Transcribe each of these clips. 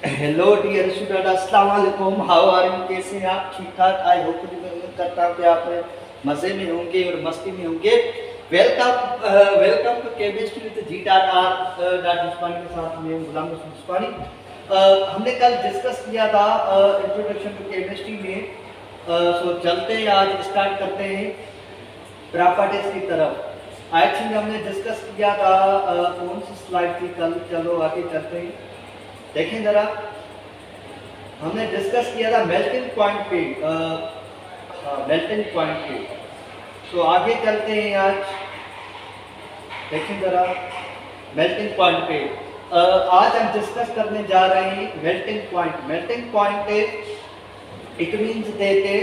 Hello dear student, अस्सलाम वालेकुम। How are you? कैसे हैं आप? ठीक ठाक? आई होप करता हूँ कि आप मज़े में होंगे और मस्ती में होंगे। Welcome welcome to chemistry with G dot R dot Usmani के साथ में गुलाम रसूल उस्मानी। हमने कल डिस्कस किया था इंट्रोडक्शन टू केमिस्ट्री में। सो चलते हैं, आज स्टार्ट करते हैं प्रॉपर्टीज की तरफ। आई थिंक हमने डिस्कस किया था कौन सी स्लाइड थी कल? चलो आगे चलते हैं। देखें जरा, हमने डिस्कस किया था मेल्टिंग पॉइंट पे। हाँ, मेल्टिंग पॉइंट पे। तो आगे चलते हैं आज। देखें जरा मेल्टिंग पॉइंट पे। आज हम डिस्कस करने जा रहे हैं melting point. Melting point it means देते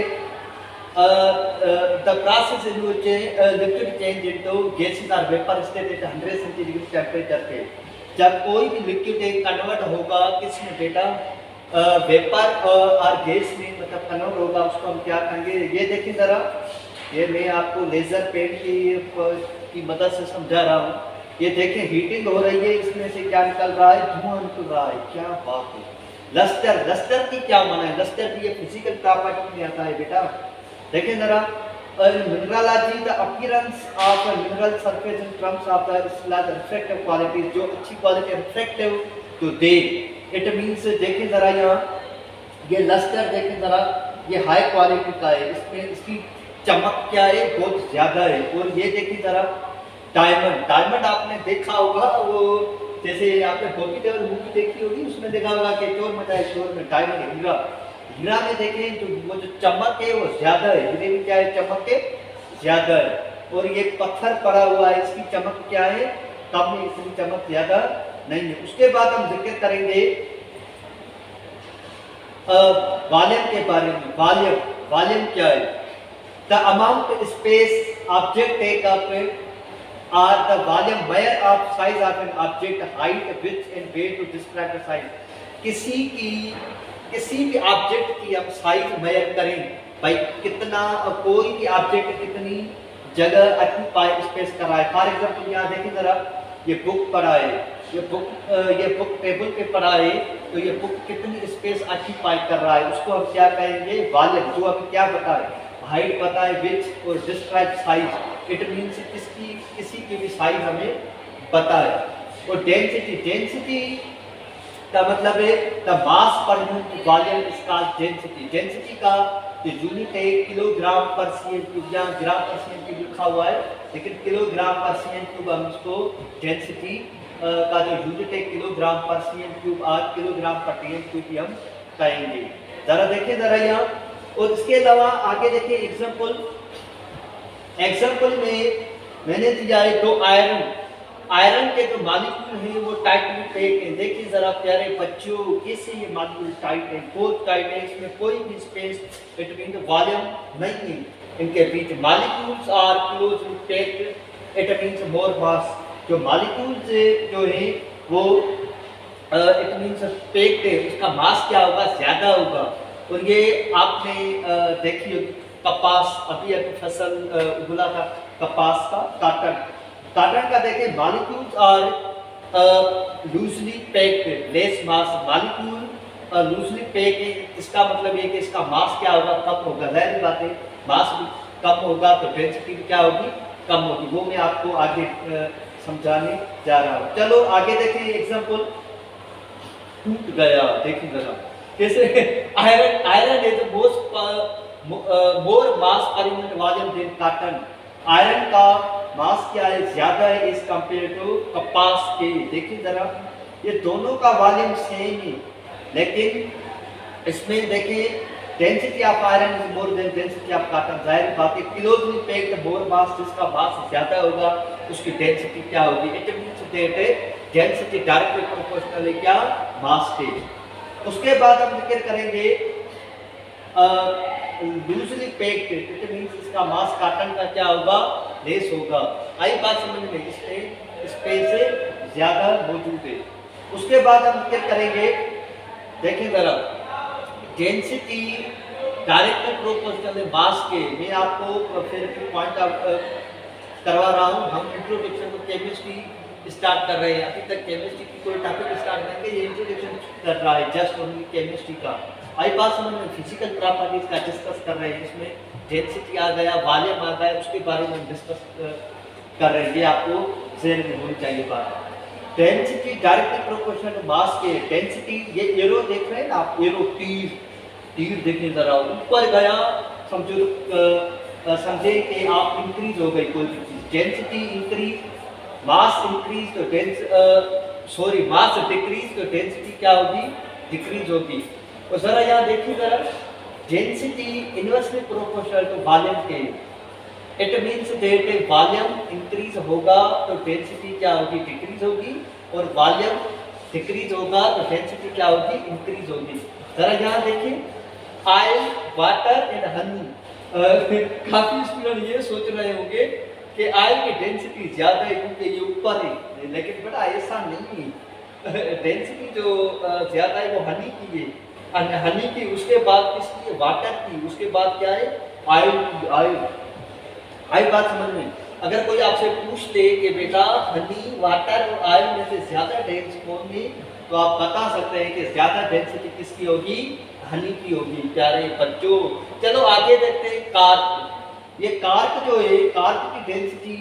the process in which liquid change into gases or vapor state at 100 centigrade temperature पे जब कोई भी लिक्विड एक कन्वर्ट होगा किसमें बेटा? वेपर और गैस में, मतलब कन्वर्ट होगा, उसको हम क्या कहेंगे? ये देखिए ज़रा, ये मैं आपको लेज़र पेंट की मदद से समझा रहा हूँ। ये देखें, हीटिंग हो रही है, इसमें से क्या निकल रहा है? धुआं निकल रहा है। क्या बात है! लस्टर, लस्टर की क्या माना है? लस्टर की ये फिजिकल प्रॉपर्टी में आता है बेटा। देखें ज़रा, mineralogy the appearance of a mineral surface in terms of the refractive qualities, जो अच्छी क्वालिटी रिफ्रैक्टिव तो दे। इट मींस देखें ज़रा, यहाँ ये लस्टर देखें ज़रा, ये हाई क्वालिटी का है, इसमें इसकी चमक क्या है? बहुत ज़्यादा है। और ये देखिए ज़रा डायमंड, डायमंड आपने देखा होगा, वो जैसे आपने बॉबी देओल मूवी देखी होगी, उसमें देखा होगा कि चोर मचाए शोर में डायमंड, हीरा। हीरा में देखें तो वो जो चमक है वो ज्यादा है, हीरे में क्या है? चमक है ज्यादा है। और ये पत्थर पड़ा हुआ है, इसकी चमक क्या है? कम है, इसकी चमक ज्यादा नहीं है। उसके बाद हम जिक्र करेंगे वॉल्यूम के बारे में। वॉल्यूम, वॉल्यूम क्या है? The amount space object take up और the volume where of size of an object, height, width and weight to describe the size. किसी भी ऑब्जेक्ट की हम साइज मेजर करें भाई, कितना कोई भी ऑब्जेक्ट कितनी जगह ऑक्यूपाई स्पेस कर रहा है। फॉर एग्जांपल यहाँ देखिए जरा, ये बुक पड़ा है, ये बुक टेबल पे पड़ा है, तो ये बुक कितनी स्पेस ऑक्यूपाई कर रहा है, उसको हम क्या कहेंगे? वॉल्यूम। जो अभी क्या बताए? हाइट बताए, विड्थ और डिस्क्राइब साइज। इट मीन्स किसी की भी साइज हमें बताए। और डेंसिटी, डेंसिटी का मतलब है the mass per unit volume is called density. Density का जो यूनिट है किलोग्राम पर सीएम क्यूब, यहाँ ग्राम पर सीएम क्यूब लिखा हुआ है, लेकिन किलोग्राम पर सीएम क्यूब हम इसको डेंसिटी का जो यूनिट है किलोग्राम पर सीएम क्यूब और किलोग्राम पर टीएम क्यूब हम कहेंगे। जरा देखिए जरा यहाँ। और इसके अलावा आगे देखिए एग्जाम्पल। एग्जाम्पल में मैंने दिया है दो आयरन। आयरन के जो मॉलिक्यूल हैं वो टाइटली पैक है। देखिए जरा प्यारे बच्चों, कैसे ये मॉलिक्यूल टाइट है, बहुत टाइट है, इसमें कोई भी स्पेस बिटवीन द वॉल्यूम नहीं है इनके बीच। Molecules are closely packed, it means more mass. जो मॉलिक्यूल्स जो है वो इट मींस पैक्ड है, उसका मास क्या होगा? ज्यादा होगा। और ये आपने देखी होगी कपास, अभी फसल उगला था कपास का, काटन। काटन का देखें, molecules are loosely packed, less mass. Molecule loosely packed है, इसका मतलब ये कि इसका मास क्या होगा? कम होगा। जाहिर बात है, मास भी कम होगा तो डेंसिटी भी क्या होगी? कम होगी। वो मैं आपको आगे समझाने जा रहा हूँ। चलो आगे देखें एग्जाम्पल। टूट गया, देखिए जरा कैसे। Iron, iron is more mass per unit volume than cotton. Iron का मास क्या है? ज्यादा है इस कंपेयर टू कपास के। देखिए जरा, ये दोनों का वॉल्यूम सेम है, लेकिन इसमें देखिए density of iron is more than density of cotton. जाहिर बात है, क्लोजली पैक्ड मोर मास, जिसका मास ज्यादा होगा उसकी डेंसिटी क्या होगी? It means that density directly proportional है क्या? मास के। उसके बाद हम जिक्र करेंगे लूजली पैक्ड, इट मींस इसका मास कॉटन का क्या होगा? लेस होगा। आई बात समझ में? इसमें स्पेस से ज्यादा मौजूद है। उसके बाद हम जिक्र करेंगे, देखें जरा, डेंसिटी डायरेक्टली प्रोपोर्शनल है मास के। मैं आपको फिर पॉइंट आउट करवा रहा हूँ। हम इंट्रोडक्शन टू केमिस्ट्री स्टार्ट कर रहे हैं, अभी तक केमिस्ट्री की कोई टॉपिक स्टार्ट करेंगे, ये इंट्रोडक्शन कर रहा है जस्ट ओनली केमिस्ट्री का। आई बात समझ में, फिजिकल प्रॉपर्टीज का डिस्कस कर रहे हैं, इसमें डेंसिटी आ गया, वॉल्यूम आ गया, उसके बारे में डिस्कस कर रहे हैं, ये आपको ज़हन में होनी चाहिए बात। Density directly proportional to mass के, डेंसिटी ये एरो देख रहे हैं ना आप, एरो तीर देखिए जरा, ऊपर गया समझो, समझे कि आप इंक्रीज हो गई कोई भी चीज, डेंसिटी इंक्रीज, मास इंक्रीज तो मास डिक्रीज तो डेंसिटी क्या होगी, डिक्रीज होगी। और जरा यहाँ देखिए जरा, density inversely proportional to volume के, it means that volume increase होगा तो डेंसिटी क्या होगी, डिक्रीज होगी, और वॉल्यूम डिक्रीज होगा तो डेंसिटी क्या होगी, इंक्रीज होगी। जरा यहाँ देखिए, ऑयल, वाटर एंड हनी, काफी स्टूडेंट ये सोच रहे होंगे कि ऑयल की डेंसिटी ज्यादा है क्योंकि ये ऊपर है, लेकिन बेटा ऐसा नहीं है। डेंसिटी जो ज्यादा है वो हनी की है, हनी की, उसके बाद किसकी, वाटर की, उसके बाद क्या है, ऑयल की। ऑयल आई बात समझ में। अगर कोई आपसे पूछ ले कि बेटा हनी, वाटर और ऑयल में से ज्यादा डेंस कौन है, तो आप बता सकते हैं कि ज्यादा डेंसिटी किसकी होगी, हनी की होगी। प्यारे बच्चों, चलो आगे देखते हैं कार्क। ये कार्क जो है, कार्क की डेंसिटी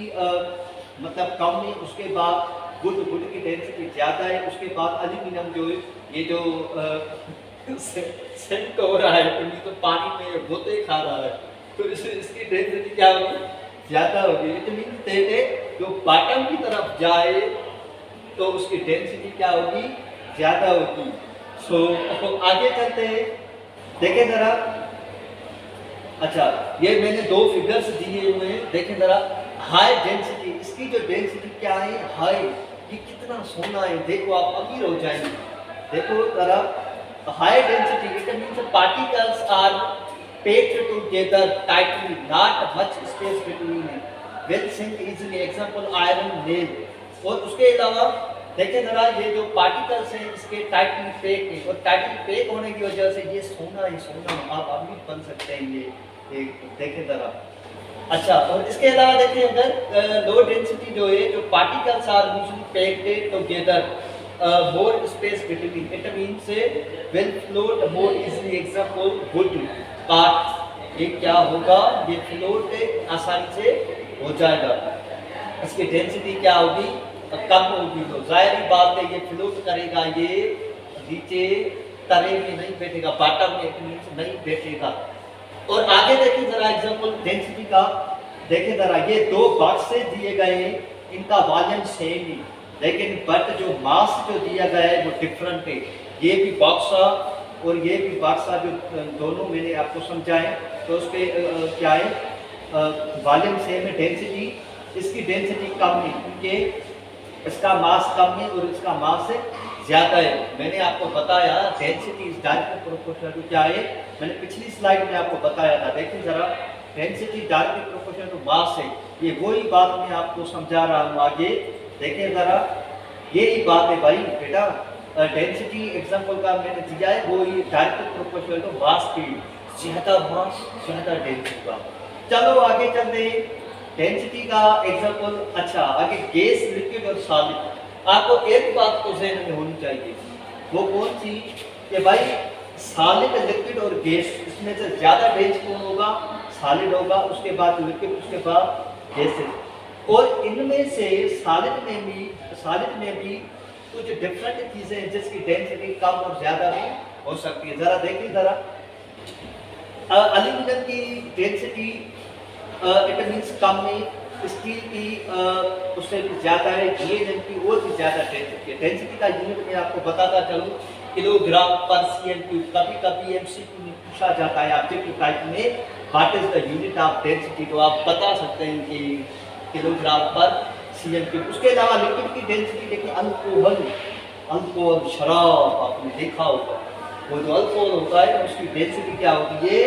मतलब कम है, उसके बाद गुड की डेंसिटी ज्यादा है, उसके बाद एल्यूमिनियम जो है, ये जो सेंट हो रहा है तो पानी में गोते खा रहा है, तो इसकी डेंसिटी क्या होगी, ज्यादा होगी। इट मींस दैट जो बॉटम की तरफ जाए तो उसकी डेंसिटी क्या होगी, ज्यादा होगी। सो आगे चलते हैं, देखें जरा। अच्छा, ये मैंने दो फिगर्स दिए हुए हैं, देखें जरा। हाई डेंसिटी, इसकी जो डेंसिटी क्या है, हाई, ये कितना सोना है, देखो आप अमीर हो जाएंगे। देखो जरा, high density it means particles are packed together tightly, not much space between it, will sink easily, example iron nail। और उसके अलावा देखें जरा, ये जो पार्टिकल्स हैं इसके टाइटली पैक है, और टाइटली पैक होने की वजह से ये सोना आप अमीर बन सकते हैं। ये देखें जरा। अच्छा, और इसके अलावा देखिए, अगर लो डेंसिटी जो है, जो particles are usually packed together, more space between, it means will float more easily, example wood, काट, ये क्या होगा, ये फ्लोट आसानी से हो जाएगा। इसकी डेंसिटी क्या होगी, कम होगी, तो जाहिर बात है ये फ्लोट करेगा, ये नीचे तरे में नहीं बैठेगा, बॉटम में इट मींस नहीं बैठेगा। और आगे देखिए जरा एग्जांपल डेंसिटी का, देखिए जरा, ये दो बॉक्सेस दिए गए हैं, इनका वॉल्यूम सेम है, लेकिन बट जो मास जो दिया गया है वो डिफरेंट है। ये भी बॉक्सा और ये भी बॉक्सा, जो दोनों मैंने आपको समझाए, तो उस पर क्या है, वॉल्यूम सेम है, डेंसिटी, इसकी डेंसिटी कम है क्योंकि इसका मास कम है और इसका मास ज़्यादा है। मैंने आपको बताया density is directly proportional to क्या है, मैंने पिछली स्लाइड में आपको बताया था। देखिए ज़रा, density directly proportional to mass है, ये वही बात मैं आपको समझा रहा हूँ आगे। देखिए ज़रा, यही बात है भाई बेटा, डेंसिटी एग्जांपल का मैंने दिया है, वो ही डायरेक्टली प्रोपोर्शनल टू मास की, ज़्यादा मास ज़्यादा डेंसिटी का। चलो आगे चलते हैं, डेंसिटी का एग्जांपल। अच्छा, आगे गैस, लिक्विड और सॉलिड। आपको एक बात तो ज़हन में होनी चाहिए, वो कौन सी, कि भाई सॉलिड, लिक्विड और गैस, इसमें से ज़्यादा डेंस कौन होगा, सॉलिड होगा, उसके बाद लिक्विड, उसके बाद गैसेस। और इनमें से सॉलिड में भी कुछ डिफरेंट चीज़ें हैं जिसकी डेंसिटी कम और ज़्यादा भी हो सकती है। ज़रा देखिए ज़रा, एल्यूमिनियम की डेंसिटी इट मीन्स कम है, स्टील की उससे भी ज़्यादा है, GNM की और भी ज़्यादा डेंसिटी है। डेंसिटी का यूनिट मैं आपको बताता चलूँ, किलोग्राम पर CL3। कभी कभी MCQ में पूछा जाता है ऑब्जेक्टिव टाइप में, what is the unit of density, तो आप बता सकते हैं कि किलोग्राम पर CL3। उसके अलावा लिक्विड की डेंसिटी देखिए, अल्कोहल, शराब आपने देखा होगा, वो जो अल्कोहल होता है उसकी डेंसिटी क्या होती है,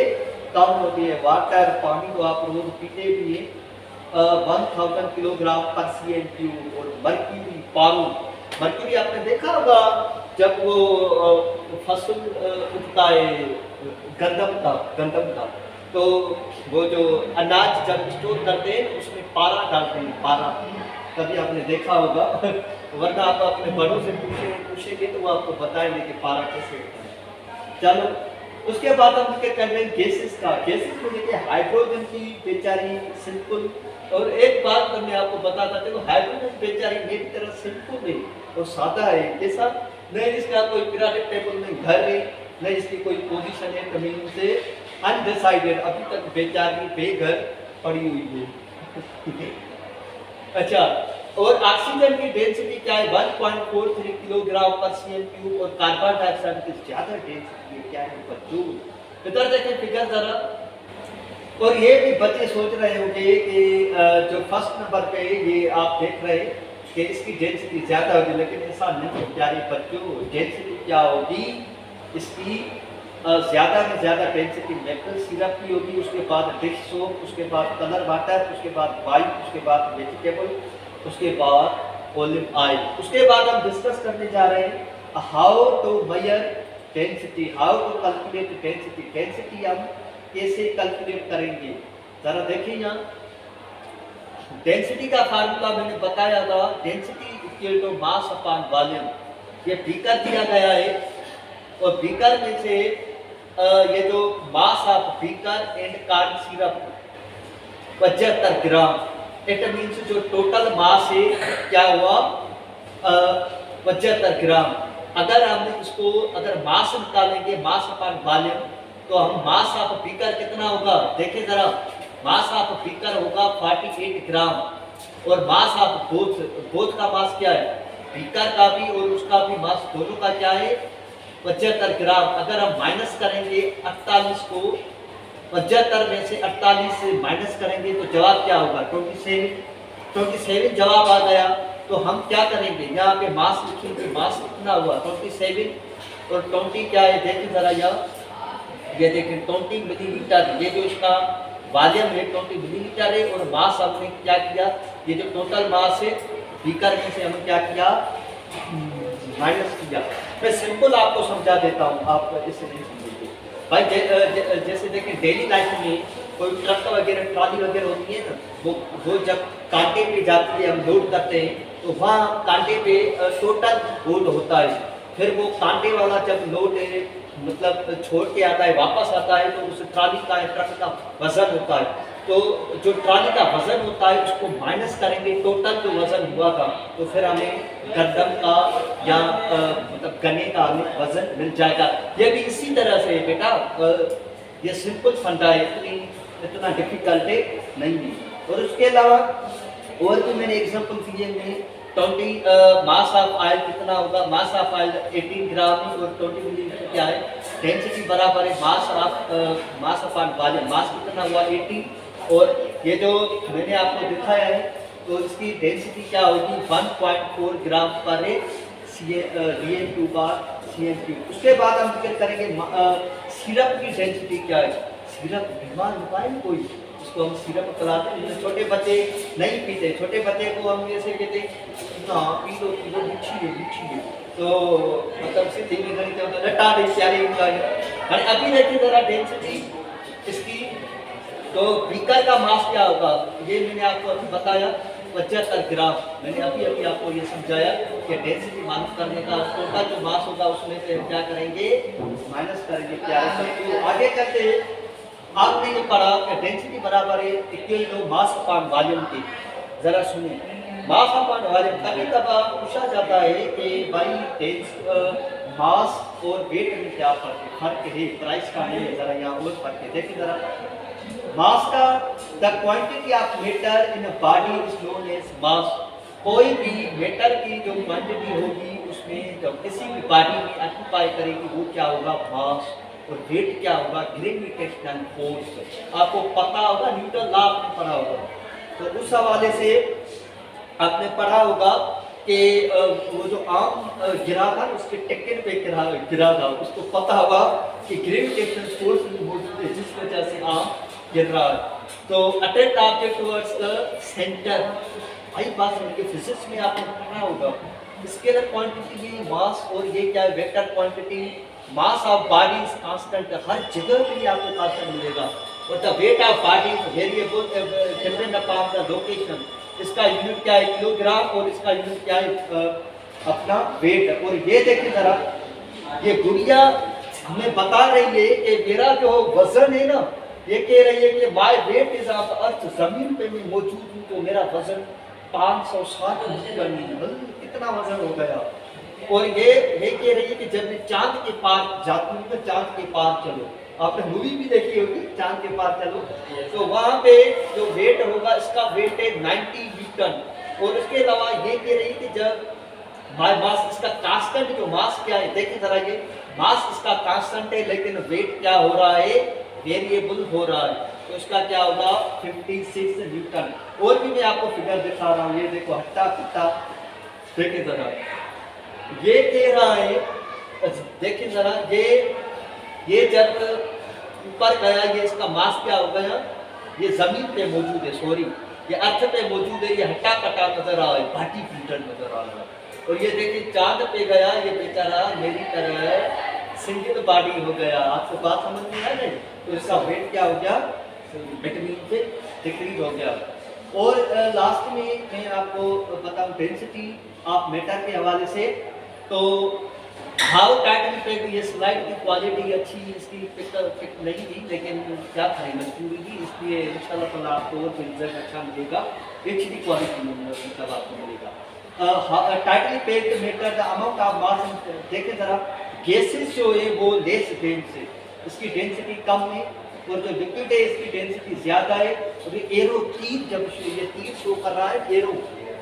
कम होती है। वाटर, पानी को आप रोज पीते भी हैं, 1000 किलोग्राम पर CL3। और मर्क्यूरी आपने देखा होगा, जब वो फसल उगता है गंदम का, तो वो जो अनाज जब स्टोर करते हैं उसमें पारा डालते हैं, पारा, कभी आपने देखा होगा वरना आप अपने बड़ों से पूछेंगे तो वो आपको बताएंगे कि पारा कैसे होता है। चलो उसके बाद हम क्या कर रहे हैं गैसेस का। गैसेस में देखिए हाइड्रोजन की बेचारी सिंपल, और एक बात मैं आपको बताता था, हाइड्रोजन बेचारी मेरी तरह सिंपल नहीं और सादा है। कैसा? नहीं इसका कोई पीरियोडिक टेबल में घर है, नहीं इसकी कोई पोजीशन है, जमीन से अनडिसाइडेड, अभी तक बेचारी बेघर पड़ी हुई है। अच्छा, और ऑक्सीजन की डेंसिटी क्या है? 1.43 किलोग्राम पर सीएम क्यूब, और कार्बन डाइऑक्साइड की ज्यादा डेंसिटी क्या है? 25। इधर देखें फिगर जरा। और ये भी बच्चे सोच रहे होंगे कि जो फर्स्ट नंबर पे ये आप देख रहे हैं कि इसकी डेंसिटी ज्यादा होगी, लेकिन ऐसा नहीं है प्यारे बच्चों। डेंसिटी क्या होगी इसकी? ज़्यादा में ज़्यादा डेंसिटी मेपल सिरप की होगी, उसके बाद डिश सोप, उसके बाद कलर वाटर, उसके बाद वाइन, उसके बाद वेजिटेबल, उसके बाद ओलिव ऑयल। उसके बाद हम डिस्कस करने जा रहे हैं how to measure density, how to calculate density. Density हम कैसे कैलकुलेट करेंगे ज़रा देखिए यहाँ। डेंसिटी का फार्मूला मैंने बताया था, density equal to mass upon volume. ये बीकर दिया गया है और बीकर में से ये जो mass of beaker and corn syrup 75 gram, it means जो टोटल मास है क्या हुआ? 75 ग्राम। अगर हम इसको अगर मास निकालेंगे मास अपॉन वॉल्यूम, तो हम मास ऑफ बीकर कितना होगा? देखिए जरा, मास ऑफ बीकर होगा 48 ग्राम, और मास ऑफ बोथ का मास क्या है? बीकर का भी और उसका भी मास दोनों का क्या है? 75 ग्राम। अगर हम माइनस करेंगे 48 को, 75 में से 48 से माइनस करेंगे तो जवाब क्या होगा? 27 जवाब आ गया। तो हम क्या करेंगे? यहाँ पे मास लिखेंगे, मास कितना हुआ? 27, और 20 क्या है? देखिए जरा यहाँ, ये देखिए 20 मिलीलीटर, ये जो इसका वॉल्यूम है 20 मिलीलीटर है, और मास हमने क्या किया? ये जो टोटल मास है बीकर में से हमने क्या किया? माइनस किया। मैं सिंपल आपको समझा देता हूँ, आप इसे नहीं समझेंगे भाई। जैसे देखें डेली लाइफ में कोई ट्रक वगैरह ट्रॉली वगैरह होती है ना, वो जब कांटे पे जाती है, हम लोड करते हैं तो वहाँ कांटे पे टोटल लोड होता है। फिर वो कांटे वाला जब लोड मतलब छोड़ के आता है, वापस आता है, तो उस ट्रॉली का ट्रक का वजन होता है। तो जो ट्रॉली का वजन होता है उसको माइनस करेंगे टोटल जो वजन हुआ था, तो फिर हमें गंदम का या मतलब गन्ने का हमें वजन मिल जाएगा। ये भी इसी तरह से बेटा, ये सिंपल फंडा है, इतना डिफिकल्ट है नहीं है। और उसके अलावा और भी मैंने एग्जाम्पल दिए में 20 मास ऑफ ऑयल कितना होगा? मास ऑफ ऑयल 18 ग्राम है, और 20 मिलीलीटर क्या है? डेंसिटी बराबर है मास ऑफ वॉल्यूम। मास कितना हुआ? 18, और ये जो मैंने आपको दिखाया है तो इसकी डेंसिटी क्या होगी? 1.4 ग्राम पर dm2 बार cm3। उसके बाद हम क्या करेंगे? सिरप की डेंसिटी क्या है? सिरप बीमार होता है कोई, इसको हम सिरप पिलाते हैं। छोटे बच्चे नहीं पीते, छोटे बच्चे को हम जैसे कहते ना पी लो मीठी है, तो मतलब से धीमे धीमे लटा दे प्यारे उनका है। अभी देखिए जरा डेंसिटी इसकी, तो बीकर का मास क्या होगा? ये मैंने आपको अभी बताया 75 ग्राम। मैंने अभी आपको ये समझाया कि डेंसिटी मालूम करने का टोटल जो मास होगा उसमें से हम क्या करेंगे? माइनस करेंगे प्यारे से। तो आगे चलते हैं, आपने ये पढ़ा कि डेंसिटी बराबर है equal to mass upon volume की। जरा सुनिए, मास अपॉन वॉल्यूम। कभी कभार पूछा जाता है कि भाई मास और वेट में क्या फर्क है? प्राइस का नहीं है, जरा यहाँ और फर्क है। देखिए जरा, मास का the quantity of matter in a body is known as mass. कोई भी मेटर की जो क्वांटिटी होगी उसमें जब किसी भी बॉडी में ऑक्यूपाई करेगी वो क्या होगा? मास। और वेट क्या होगा? Gravitational force. आपको पता होगा, न्यूटन लॉ आपने पढ़ा होगा, तो उस हवाले से आपने पढ़ा होगा कि वो जो आम गिरा था उसके टेक्न पे गिरा था, उसको पता होगा कि ग्रेविटेशनल फोर्स मौजूद है जिस वजह से आम गिर रहा है। तो attract object towards the centre. भाई बात समझिए, फिजिक्स में आपने पढ़ा होगा स्केलर क्वांटिटी में मास, और ये क्या है? Vector quantity. Mass of body is constant, हर जगह पे आपको कांस्टेंट मिलेगा, और the weight of body is variable depend upon the location. इसका यूनिट क्या है किलोग्राम और इसका यूनिट क्या है अपना वेट है। और ये देखिए जरा, ये गुड़िया हमें बता रही है कि मेरा जो वजन है ना, ये कह रही है कि my weight is of earth, जमीन पे मैं मौजूद हूँ तो मेरा वजन 560 न्यूटन, कितना वजन हो गया। और ये कह रही है कि जब मैं चांद के पार जाती हूँ तो चांद के पार चलो, आपने मूवी भी देखी होगी चांद के पार चलो, तो वहां पे जो वेट होगा इसका वेट है 90 न्यूटन। और इसके अलावा ये कह रही है कि जब मास इसका कांस्टेंट जो मास क्या है, देखिए जरा, ये मास इसका कांस्टेंट है लेकिन वेट क्या हो रहा है, वेरिएबल हो रहा है, तो इसका क्या होगा 56 न्यूटन। और भी मैं आपको फिगर दिखा रहा हूँ, ये देखो हट्टा कट्टा, देखिए जरा, ये कह रहा है, देखिए जरा, ये जब ऊपर गया, ये इसका मास क्या हो गया, ये जमीन पे मौजूद है, सॉरी ये अर्थ पे मौजूद है, ये हट्टा कट्टा नजर आ रहा है, भाटी पीटर नजर आ रहा है। और ये देखिए चांद पे गया, ये बेचारा मेरी तरह सिंगल बॉडी हो गया। आपको बात समझ में आ गई? तो इसका वेट क्या हो गया, विटामिन से डिक्रीज हो गया। और लास्ट में मैं आपको बताऊं डेंसिटी ऑफ मैटर के हवाले से, तो हाउ टाइटल पे ये स्लाइड की क्वालिटी अच्छी, इसकी पिक नहीं थी, लेकिन क्या करें मजबूरी थी, इसलिए इंशाल्लाह ताला आपको और रिजल्ट अच्छा मिलेगा, एचडी क्वालिटी में मतलब आपको मिलेगा। Title page matter the amount of mass, देखें जरा, गैसेस जो है वो लेस डेंस है, इसकी डेंसिटी कम है, और जो लिक्विड है इसकी डेंसिटी ज्यादा है। और ये एरो तीर, जब ये तीर शो कर रहा है,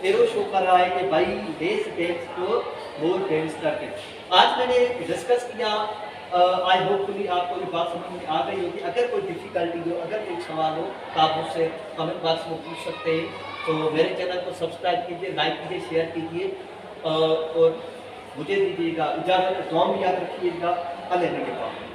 एरो शो कर रहा है कि भाई लेस डेंस को मोर डेंस करके। आज मैंने डिस्कस किया, आई होपफुली आपको ये बात समझ में आ गई होगी। अगर कोई डिफिकल्टी हो, अगर कोई सवाल हो तो आप मुझसे कमेंट बॉक्स में पूछ सकते हैं। तो मेरे चैनल को सब्सक्राइब कीजिए, लाइक कीजिए, शेयर कीजिए, और मुझे दीजिएगा इजाज़त, दुआ में याद रखिएगा। अल्लाह के पास